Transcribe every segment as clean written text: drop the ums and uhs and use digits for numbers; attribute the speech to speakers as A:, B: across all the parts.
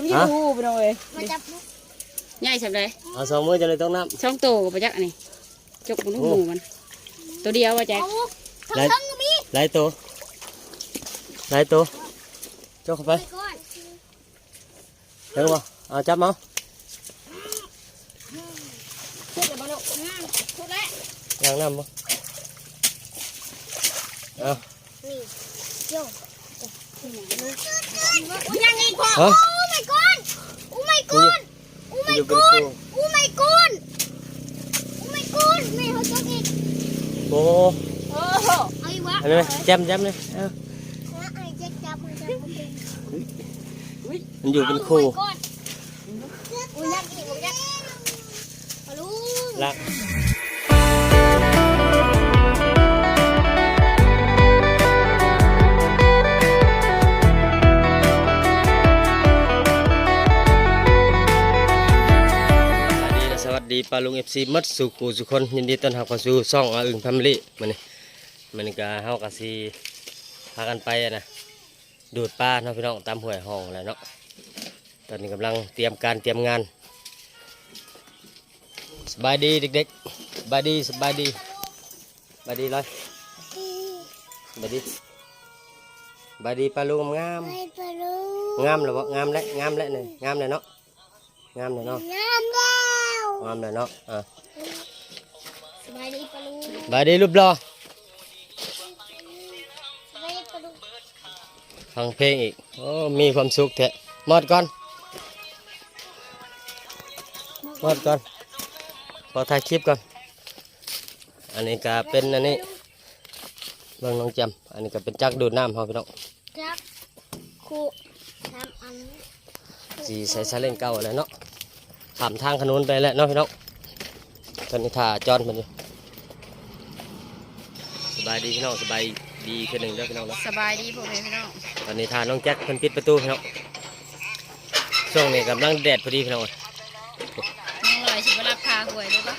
A: พี่หูไปเลยมาจับใหญ่สับเลย
B: เอาสองมือจะเลยต้องน้ำ
A: ช่องโตกับประจักษ์นี่จกมันลูกหมูมันตัวเดียวว่าแจ๊ค
B: หลายตัวจกเข้าไปเดี๋ยวบ่เอาจับมั้ง
A: พูดเลยมาลูกพูดแล้ว
B: ย่างน้ำมั้งเอา
A: ยังอีกพอโอ้ my god โอ้ my god โอ้ my god โอ้ my god โอ้ my god ไม่เขาจกอีก
B: โอ้
A: เอาอีกวะ
B: เอาเลยจำเลยมันอยู่เป็นคู่ละสวัสดีปลาลุงเอฟซีมัดสุขุสุคนยินดีต้อนรับเข้าสู่ช่องอึ่งแฟมิลี่มันก็เฮากับซีพากันไปนะดูดปลาเนาะพี่น้องตามห้วยห้องแล้วเนาะตอนนี้กำลังเตรียมงานสบายดีเด็กๆสบายดีเลยสบายดีปลาลุงงามหรือว่างามแล้วนี่งามเลยเนาะ
A: สบายดีปะลูก
B: สบายดีรูปรอฟังเพลงอีกโอ้มีความสุขแท้มอดก่อนพอถ่ายคลิปก่อนอันนี้ก็เป็นอันนี้เบิ่งน้องจำอันนี้ก็เป็นจักดูดน้ำเขาพี่น้อง
A: จักคู่ทำอัน
B: สีใส่ซาเล้งเก่าแล้วเนาะขามทางขนุนไปแล้วเนาะพี่น้องตอนนี้ถ่าจอนมันอยู่สบายดีพี่น้องสบายดีขึ้นหนึ่งเด้อพี่น้องเนาะ
A: สบายดีพวกพี่น้อง
B: ตอนนี้ถ่าน้องแจ็คเพิ่นปิดประตูพี่น้องช่วงนี้กำลังแดดพอดีพี่น้อง
A: น้องลอยชิบะรับพาหวยได้ปะ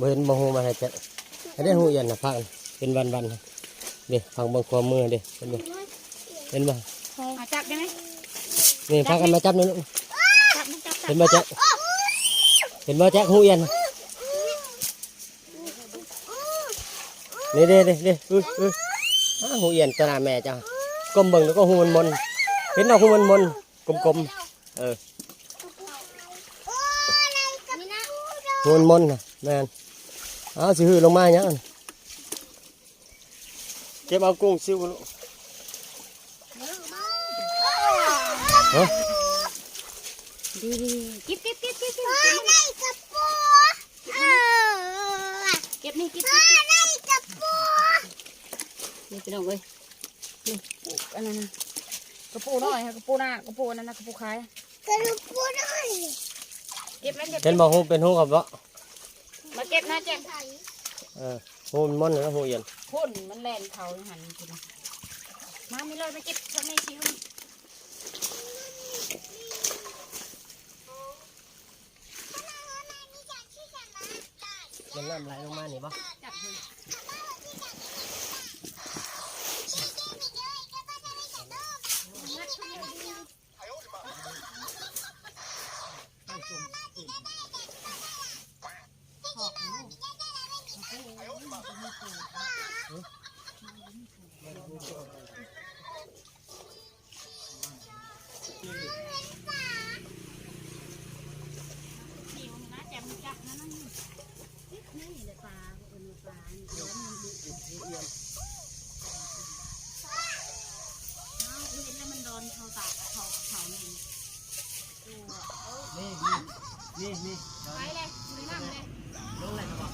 B: เห็นบางหูมาให้เจ๊ให้ได้หูยันนะพังเป็นวันเดี๋ยวพังบางความมือเดี๋ยวเห็นบ่
A: จับได้ไหม
B: นี่พังกันมาจับนี่ลูกเห็นบ่เจ๊หูยันนี่เดี๋ยวหูยันตัวหน้าแม่จ้าก้มเบิ่งแล้วก็หูมันเห็นเอาหูมันกลมหูมันนะแม่เอาสิหือลงมาอย่างนั้นเก็บเอากุ้งซิวลูก
A: ดีเก็บนี่เก็บนี่ไปลองเลยนี่อันนั้นกระปูน้อยฮะกระปูหน้ากระปูนั่นนะกระปูขายกระปูน้อย
C: เก็บแล้วเก็บ
B: เห็นบอกหูเป็นหูกับบ่
C: มาเก็บนะแจ้ง
B: หูมันม่อนแล้วหูเย็น
C: พ่นมันแล่นเขาหันกินมามีเลยมาเก็บทำในชิว
B: มันน้ำไหลลงมานี่บ่
C: จับเลย
B: นี่
C: ไปเลยดูน้ำเลย
B: ลงเลยครับบ่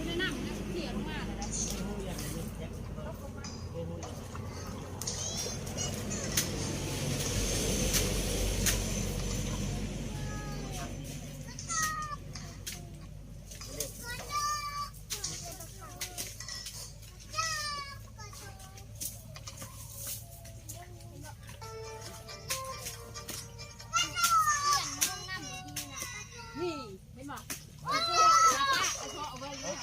C: ดูน้ำนะเสียลงมาเลยนะ นี่ไม่บอกป้าเอาไว้เลย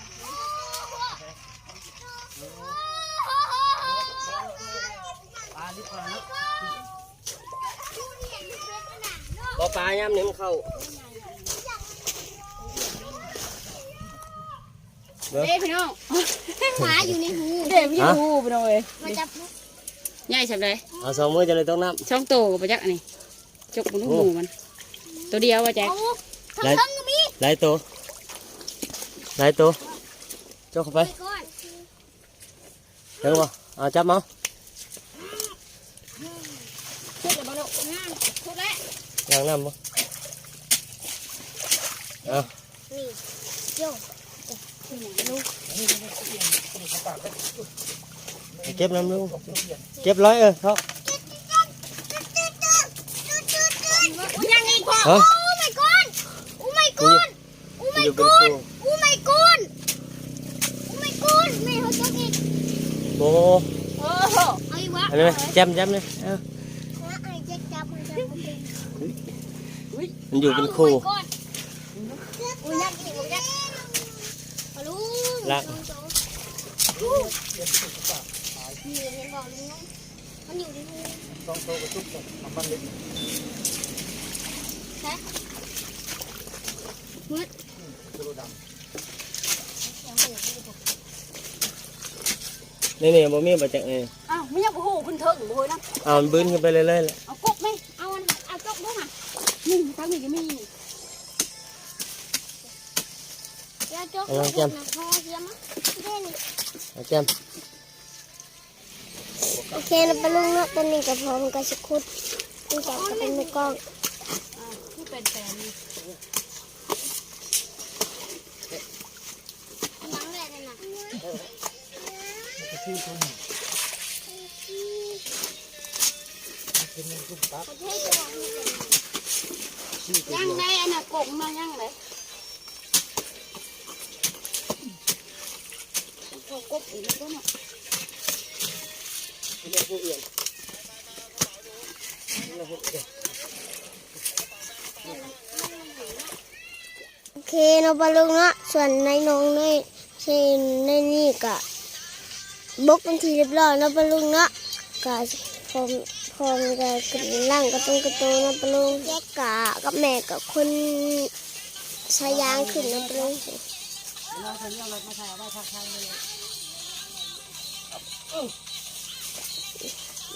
B: ปลาดีกว่าเนาะบ่ปลายามนี่มันเข้าเด้อ
C: เด้พี่น้อง
A: หมาอยู่ในหู
C: เด้พี่ดูไปหน่อย
A: มาจับ
C: ใหญ่สับเลย
B: เอาสองมือจะเลยต้องน้
C: ช่องโตกับประจักษ์อันนี้จกบนลูกหมูมัน ตัวเดียวว่าแจ๊ค
A: เอาทั้งก็มี
B: ำหลายตัวหลายตัวเจ้าเข้าไป
A: ก้อน
B: เดี๋ยวบ่เอาจับเอา
C: ช่วยกับบ้านลูกงานทุกแล้ว
B: ย่างน้ำบ่เอา
A: นี่โย่
B: เก็บน้ำลูกเก็บร้อยเขา
A: ยังอีกพอ
B: ฮะ
A: โอ้ my god โอ้ my god โอ้ my
B: อยู่เป็น
A: god
B: ครู
A: โอ้ my god โอ้ my god แม่เขาชอบอีก
B: โอ้
C: โอ้โห
A: เอาอีกวะ
B: อันนี้ไหมแจมเลยเอา
A: ไอ้เจ๊จับมันจะเป็น
B: มันอยู่เป็นคู่
A: โอ้ my god โอ้ยยักษ์อีกโอ้ยยักษ์ฮัลโหล
B: ละ
A: นี่เห็นบอกลุงมันอยู่ในหู
B: ต้องโตกระตุกทำบ้านเล็ก
A: แค่มืด
B: นี่บ่มีบ่จักนี่
C: อ้าวไม่อยากโอ้โหคุณเถิงโอ้ยนะ
B: เอามันบื้นขึ้นไปเรื่อยๆเลย
C: เอากบไหมเอาอันเอากบด้วยค่ะนี่ตั้งนี่ก็มี
A: ยาโจ๊กนะพ่อเสียมั้งเด่น
B: เอาแจม
A: โอเคนะปะลุงเนาะตอนนี้ก็พร้อมกับสกุดนี่จับก็เป็นมือกล้อง
C: ที่เป็นแฟน
A: น้ำแรงเลยนะ
C: ย่างได้อันน่ะกบมาย่างเลยกบอีกแล้วก็เนาะ
A: โอเคเนาะปะลุงเนาะส่วนในน้องในเช่นในนี่ก็บกเป็นทีเรียบร้อยเนาะปะลุงเนาะก็พร้อมจะกระล่างกระตุ้งกระตุ้งเนาะปะลุงแยกกะกับแม่กับคนชายางขึ้นเนาะปะลุง
C: เราเป็นยังไงมาถ่ายได้ทักทายเลย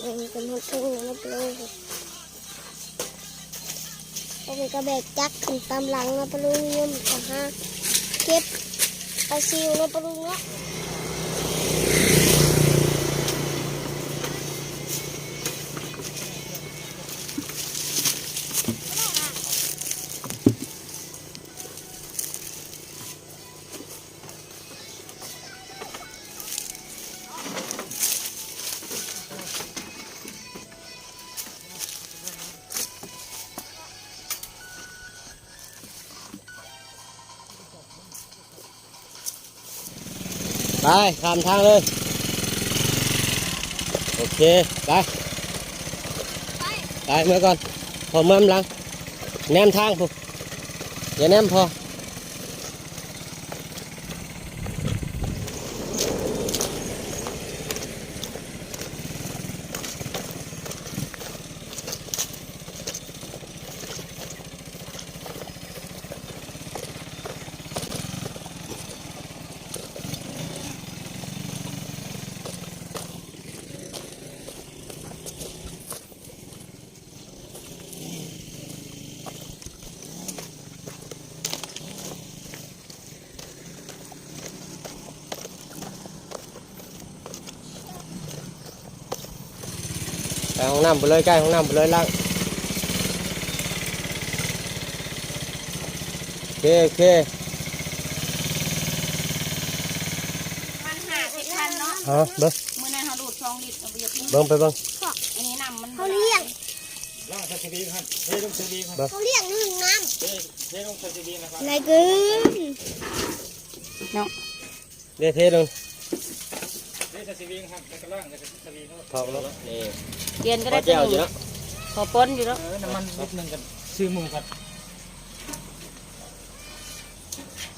A: มันเป็นหัวทุ่งเนาะปะลุงพวกมันก็แบกจักขึ้นตามหลังเนาะปะลุงเยี่ยมก็หาเก็บปลาซิวเนาะปะลุงเนาะ
B: ไปข้ามทางเลย โอเค ไป ไปเมื่อก่อน พอเมื่อมหลังแนมทางปุ๊อย่าแนมพอไปห้องน้ำไปเลยใกล้ห้องน้ำไปเลยล่างโอเคโอเค
C: มัน50,000เนาะ
B: ฮะเบิ้ง
C: มื้อนั้นเฮาดูด2ลิตรเอาไปเยอะกิน
B: เบิ้งไปเบิ้ง
C: อันนี้น้ำมัน
A: เขาเลี้ยง
D: ล่างใส่ซีดีครับเทลงซีดีครับ
A: เขาเลี้ยงนึ่งน้
D: เทลงใส่ซีดีนะครับ
A: ำอะไรเกิน
C: เนาะ
B: เดี๋ยวเทลง
D: เทใส่ซีดีครับใส่กระล่างใส่ซีดีครับ
B: ทองแล้วนี่
C: เปลี่ยนก็
B: พอ
C: ได้
B: เจ้าอยู่แล้ว
C: พอปนอยู่แล้ว
D: น้ำมันนิดนึงกันซื้อหมูครับ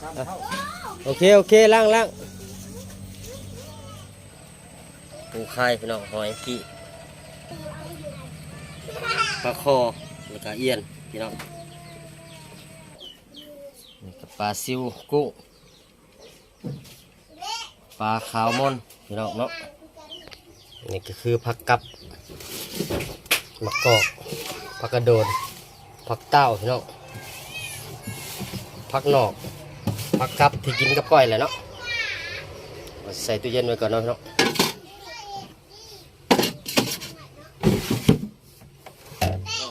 D: สามเท่า
B: โอเคโอเคล่างล่างปูไข่พี่น้องหอยกี้ปลาคอแล้วก็เอียนพี่น้องนี่ก็ปลาซิวกุ้งปลาขาวม่อนพี่น้องเนาะนี่ก็คือผักกับมะกอกผักกระโดนผักเต้าพี่น้องผักนอกผักกับที่กินกับก้อยแหละเนาะมาใส่ตู้เย็นไว้ก่อนเนาะพี่น้อง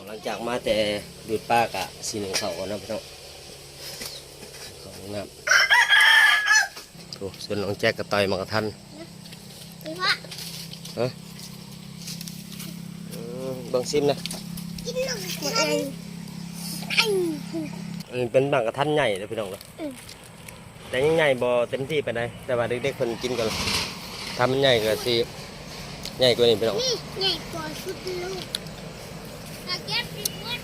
B: หลังจากมาแต่ดูดปลากะสีหนึ่งเขาก่อนเนาะพี่น้องของน้ำถูกส่วนน้องแจ็คกระต่อยมากระทัน
A: พี่พ่อ
B: เบิ่งซิมนะ
A: กินนมหมดอะไรไอ้
B: มันเป็นบางกระทันใหญ่เลยพี่น้องเนาะแต่ยังใหญ่บ่เต็มที่ไปได้แต่ว่าเด็กๆคนกินกันทำมันใหญ่ก็สิใหญ่กว่านี้พี่น้อง
A: นี่ใหญ่กว่าชุดลูกตะเกียบปีกวัด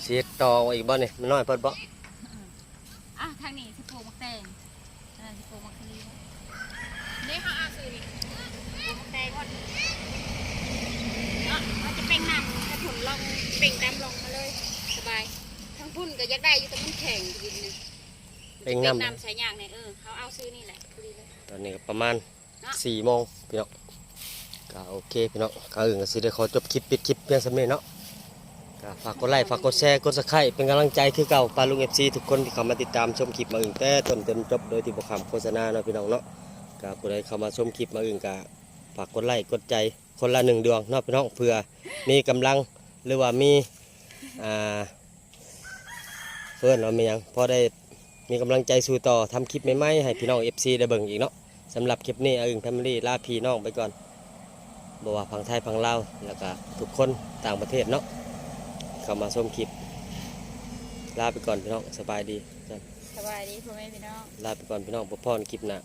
B: เสียต่ออีกบ่เนี่ยมันน้อยเพิ่นบ่
C: อ่ะทางนี้สิปลูกมะแตงสิปลูกมะเขือนี่เขาเอาซื้อนี่ปลูกมะแตงก่อนเนาะเราจะเป่งน้ำถ้าผลลองเป่งดำลงมาเลยสบายทั้งพุ่นก็อยากได้อยู่แต่มันแข็งกินนึง
B: เป็น
C: น้
B: น้
C: ำใส่ยางเนี่ยเขาเอาซื้อนี่แหละพอดีเลย
B: ำตอนนี้ก็ประมาณ
C: เนาะ
B: 4 โมงพี่น้องก็โอเคพี่น้องก็อื่นก็สิได้ขอจบคลิปปิดคลิปเพียงสำเร็จเนาะก็ฝากกดไลค์ฝากกดแชร์กดซับสไครต์เป็นกำลังใจคือเก่าปาลุง FC ทุกคนที่เข้ามาติดตามชมคลิปมาอื่นแต่ต้นจนจบโดยที่บ่คำโฆษณาเนาะพี่น้องเนาะก็ผู้ใดเข้ามาชมคลิปมาอื่นก็ฝากกดไลค์กดใจคนละ1 ดวงเนาะพี่น้องเพื่อมีกำลังหรือว่ามีเพื่อนเรามีหยังพอได้มีกำลังใจสู้ต่อทำคลิปใหม่ๆให้พี่น้อง FC ได้เบิ่งอีกเนาะสำหรับคลิปนี้อึ่งแฟมิลี่ลาพี่น้องไปก่อนบอกว่าพังไทยพังลาวแล้วก็ทุกคนต่างประเทศเนาะเข้ามาชมคลิปลาไปก่อนพี่น้องสบายดีจ้ะ
C: สบายดีพ่อแม่พี่น้อง
B: ลาไปก่อนพี่น้องพบพ่อในคลิปหน้า